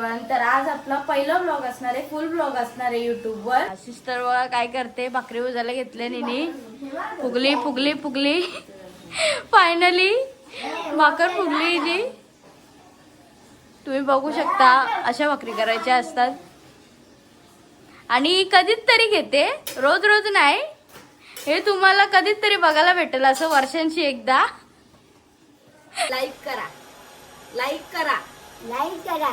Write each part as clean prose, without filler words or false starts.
Everyone. तर आज आपला पहिला ब्लॉग असणार आहे, फुल ब्लॉग असणार आहे YouTube वर. आशिष तर बघा काय करते, भाकरी उजायला घेतले निनी. फुगली फुगली फुगली फायनली भाकर फुगली जी. तुम्ही बघू शकता अशा भाकरी करायच्या असतात आणि कधीच तरी घेते, रोज रोज नाही. हे तुम्हाला कधीच तरी बघायला भेटेल असं वर्षांची एकदा. लाईक करा, लाईक करा, लाईक करा.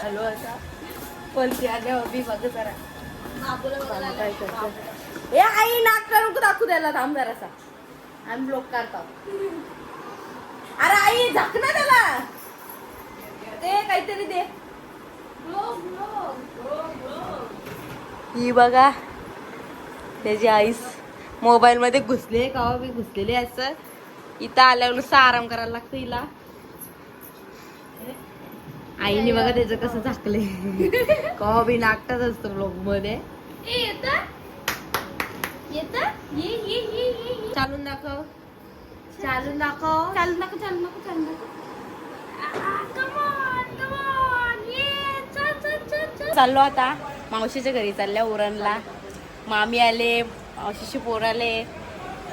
हॅलो आता पलकी आल्या हवी बघ जरा. काय करतो ए आई, नाक करून दाखवू द्यायला थांब जरासा. आम्ही ब्लॉक काढतो. अरे आई झाक ना त्याला, ते काहीतरी दे. ही बघा त्याची आईस मोबाईल मध्ये घुसले, कवा बी घुसलेली असं. इथं आल्यावर नुसतं आराम करायला लागतं हिला. आईने बघा त्याचं कसं झाकले. कवा बी नाकटाच असतं ब्लॉग मध्ये. चालून दाखव, चालून दाखव, चालून दाखव, चालून दाखव, चालून दाखव. चाललो आता मावशीच्या घरी, चालल्या उरणला. मामी आले, मावशीचे पोर आले.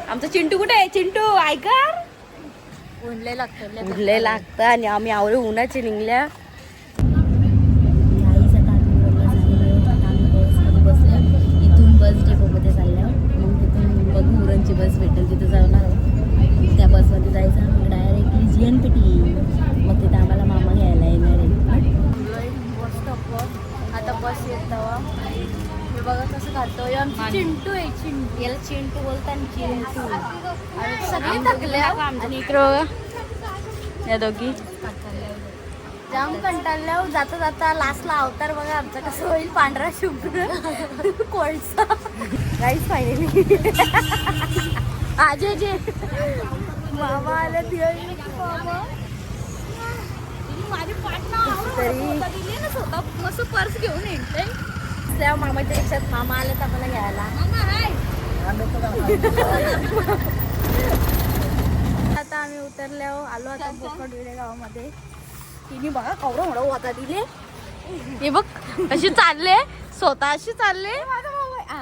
आमचा चिंटू कुठे आहे? चिंटू ऐकर, उडले लागतं आणि आम्ही आवळे उन्हाचे निघल्या. इथून बस डेपोमध्ये चालल्या, मग तिथून बघू उरणची बस भेटेल तिथे जाणार आहोत. त्या बसमध्ये जायचं मग डायरेक्टली GNPT, मग तिथे आम्हाला मामा घ्यायला येणार आहे. बस स्टॉपवर आता बस येत हे बघा कसं खातो. आमची चिंटू आहे, चिंटू. याला चिंटू बोलतात, चिंटू. आणि सगळे थकले आणि इकडे बघा या दोघी जाम कंटाळल्या. जाता जाता लास्टला अवतार बघा आमचा कसं होईल, पांढरा शुभ्र कोळसा. गाईस फायनली आजे जे मामा आले. मामा माझी पाठ स्वतः मस्त पर्स घेऊन येते. त्या मामाच्या रिक्षात मामा आले तर आम्हाला घ्यायला. आता आम्ही उतरल्यावर आलो आता बोकडविडे गावामध्ये. तिने बघा कवडं मोडं होता दिले. हे बघ अशी चालले, स्वतः अशी चालले. हा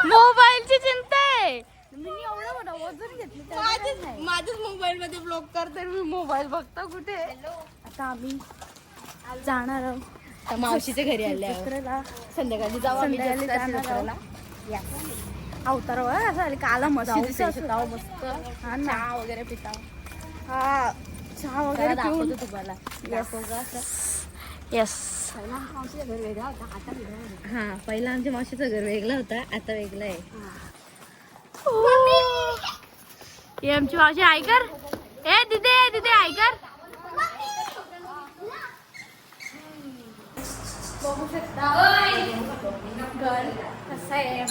मोबाईलची चिंता आहे. मी एवढं मोठं वजन घेतलं, माझ्याच मोबाईल मध्ये ब्लॉग करते मी. मोबाईल बघता कुठे. आता आम्ही जाणार आहोत मावशीच्या घरी आल्या, संध्याकाळी जाऊ. संध्याकाळी जाणार अवतार असं आले काला मस्त मस्त चहा वगैरे पिता. हा चहा वगैरे पिऊन तुम्हाला. येस मावशीचं घर वेगळा होता, आता वेगळा आहे. हा पहिला आमच्या मावशीचं घर वेगळं होतं, आता वेगळं आहे. हे आमची मावशी ऐकर. ए दिदे दिदे ऐकर. बघू शकता घर कसं आहे.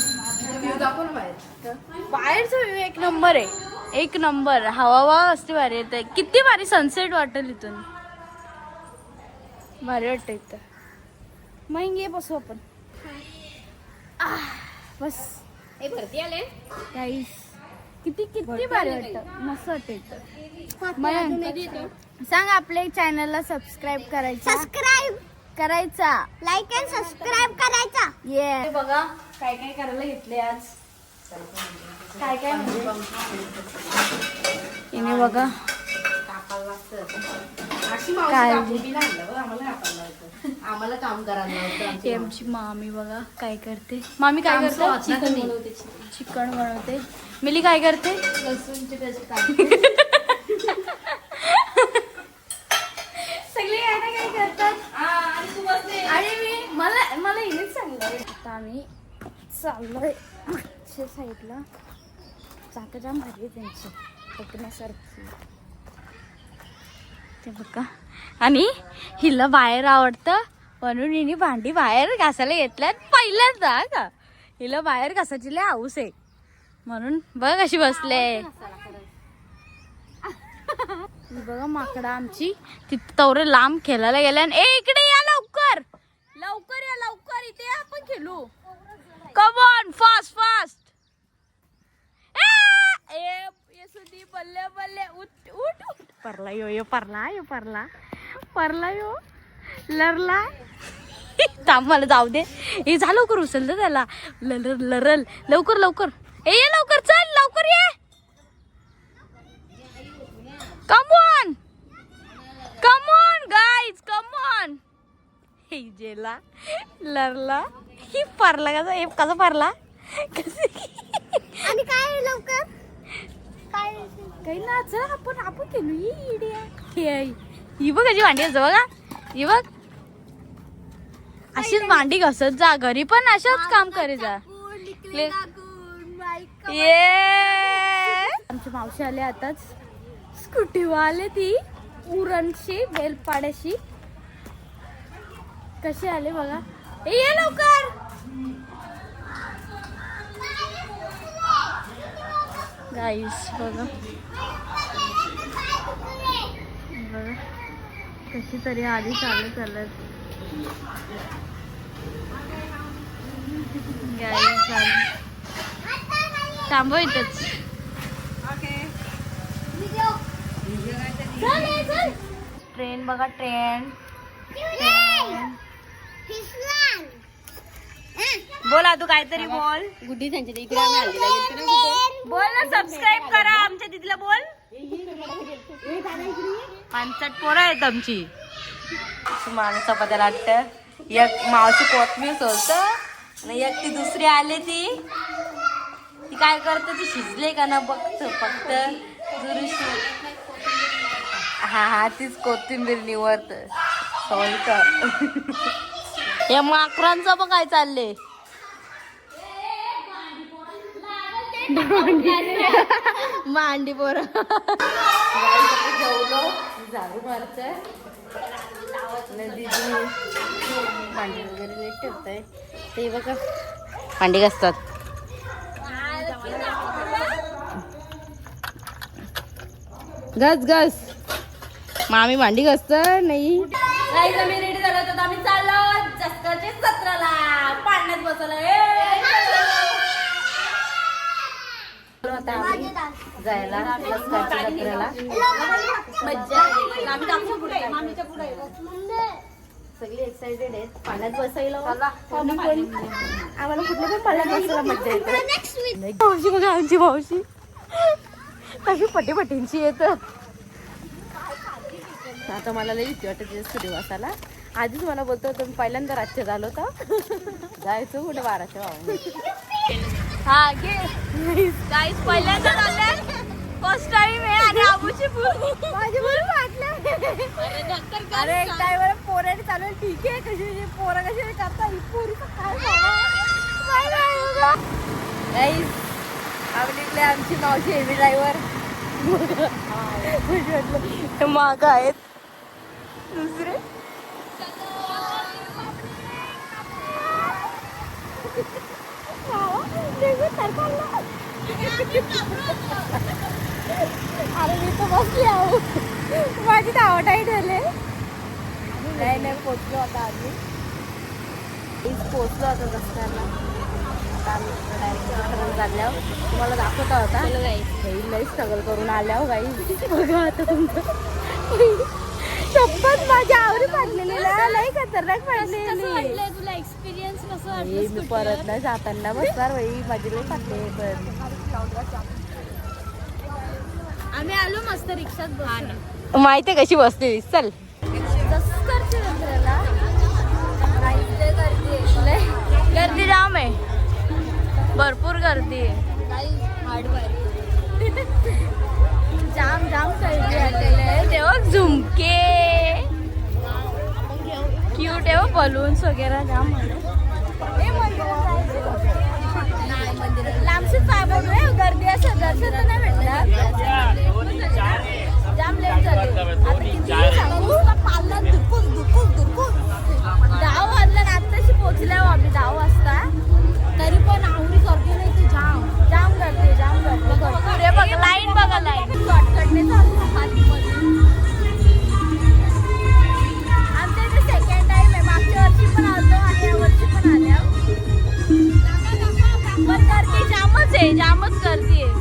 बाहेरचा व्ह्यू एक नंबर आहे, एक नंबर. हवा असते भारी येते. किती भारी सनसेट वाटेल इथून, भारी वाटतं इथं. मग ये बसू आपण. बस भरती आले गाईस, किती किती भारी वाटतं, मस्त वाटतं इथं. सांग आपल्या चॅनलला सबस्क्राईब करायचं, करायचा, लाईक अँड सबस्क्राईब करायचा. ये बघा काय काय करायला घेतले आज. काय काय म्हणजे इने बघा आम्हाला काम करायला. आमची मामी बघा काय करते. मामी काय करते? चिकन बनवते. मिली काय करते? लसूणची पेस्ट सगळे काय करतात. आणि मी मला हिनेच सांगितलं. आता आम्ही चाललोय मागच्या साईडला. जागा जाम भारी त्यांची बघण्यासारखी. ते बघा. आणि हिला बाहेर आवडतं म्हणून हिने भांडी बाहेर घासायला घेतल्यात पहिल्यांदा. का हिला बाहेर घासायची लय हाऊस आहे म्हणून बघ कशी बसले. बघा माकडा आमची तिथं तवरे लांब खेळायला गेल्या. ए इकडे या लवकर, लवकर या, लवकर इथे आपण खेळू. Come on fast fast. बल्ले बल्ले उठ उठ उठ. परला यो परला परला यो लरला. थांब मला जाऊ दे. हे जा लवकर उचल दे त्याला. लरल लवकर लवकर. ये लवकर चल लवकर ये. Come on guys come on. हे जेला लरला ही परला कसा परला आणि काय लवकर काय काही ना. चला आपण केलो ही बघ अशी भांडी असं बघा. ही बघ अशीच भांडी घसत जा. घरी पण अशाच काम करे जा. आमची मावशी आले आताच. स्कूटीवर आले ती उरणशी बेलपाड्याशी. कसे आले बघा. ये लवकर. गाईस बघा कशी तरी आधी चालत गाईस थांबव इथंच. ट्रेन बघा ट्रेन. बोला तू काहीतरी बोल. गुड्डी त्यांच्या इकडे आम्ही हल्दीला गेलतो ना कुठे. बोल ना सबस्क्राईब करा आमच्या दीदीला बोल. 5 पोरं आहेत आमची. माणूस चपात्या लागत. एक मावशी कोथमीर सोलत आणि एक ती दुसरी आली ती काय करते ती शिजले का ना बघत फक्त जुरुशी. हा तीच कोथिंबीर निवडत सोलत. या माकरांचं बघ काय चालले. मांडी पोर जेवलो झाडू मारतंय. दीदी भांडी वगैरे नीट ठेवताय. ते बघा भांडी घासतात. घस मामी भांडी घासत नाही. आम्ही रेडी झालो तर आम्ही चाललो जस्काच्या सत्राला. पाण्यात बसवलं जायला जस्काच्या जत्रेला. मज्जा. सगळी एक्साइटेड आहेत पाण्यात बसायला. आम्हाला कुठल्या पण पाण्यात बसायला मज्जा येते. मावशी बघा आमची मावशी कशी पटींची येत. आता मला लई भीती वाटत स्कूटी बसायला. आधीच मला बोलतो तुम्ही पहिल्यांदा रातच्या झालो तर जायचं कुठे 12च्या भाऊ. हा घे गाईस पहिल्यांदा झालंय. फर्स्ट टाइम आहे आणि आबूची माझी बोलून वाटलं. अरे एक टाइम पोराने चालू ठीक आहे. कशी पोरं कशी करता ही पोरी काय गाईस. आम्ही निघले आमची मावशी हेवी ड्रायव्हर माग आहेत दुसरे. अरे मी तर बसली आहो. माझी धावं टाईट झाले. नाही पोचलो आता. आम्ही पोचलो आता रस्त्याला. आता आम्ही डायरेक्ट चालल्यावर तुम्हाला दाखवता होता. लई स्ट्रगल करून आल्यावर गाई बघा आता तुमचं. शपथ माझ्या आवडी पडलेली लई खतरनाक पडलेली. तुला एक्सपिरियन्स कसं वाटलं. मी परत नाही जाताना बसणार बाई. माझी लई पाटले. आम्ही आलो मस्त रिक्षात. माहितीये कशी बसते. चल गर्दी जाम आहे. भरपूर गर्दी आहे. जाम गर्दी आलेले. तेव्हा झुमके क्यूट आहे. बलून्स वगैरे जाम लांबशीच पाय पडू. गर्दी असं दर्शन तर नाही भेटणार. जाम लेट झाले. आता किती सांगू. 10 वाजला. आत्ताशी पोहोचल्यावर आम्ही 10 वाजता. तरी पण आवडी गर्दी नाही ती. जाम गर्दी. पुढे बघ लाईन. बघा लाईन शॉर्टकटने आमच्या इथे सेकंड टाइम आहे. मागच्या वर्षी पण आलो आणि या वर्षी पण आल्या. पण गर्दी जामच आहे. जामच गर्दी आहे.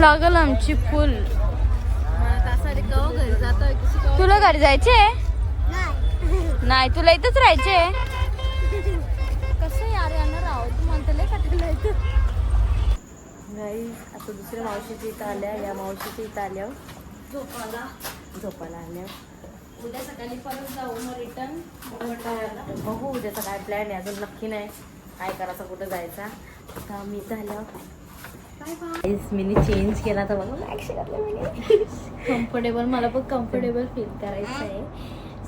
लागल आमची फुल. तुला घरी जायचे नाही, तुला इथंच राहायचे. कसं यार यांना राहू तू म्हणते नाही. आता दुसऱ्या मावशीच्या इथं आल्या, या मावशीच्या इथं आल्या झोपायला आल्या. उद्या सकाळी परत जाऊ मग रिटर्न. बघू उद्याचा काय प्लॅन आहे, अजून नक्की नाही काय करायचं, कुठं जायचा. आता मी इथं आल्यावर मी चेंज केला तर बघा कम्फर्टेबल, मला पण कम्फर्टेबल फील करायचं आहे.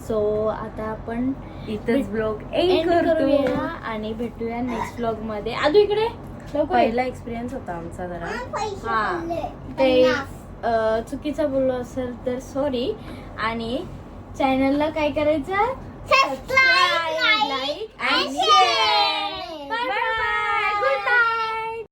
सो आता आपण इथंच ब्लॉग एंड करूया आणि भेटूया नेक्स्ट ब्लॉग मध्ये. आजू इकडे पहिला एक्सपिरियन्स होता आमचा जरा. हा ते चुकीचं बोललो असेल तर सॉरी. आणि चॅनलला काय करायचं, सबस्क्राईब, लाईक आणि share. Bye bye, good night.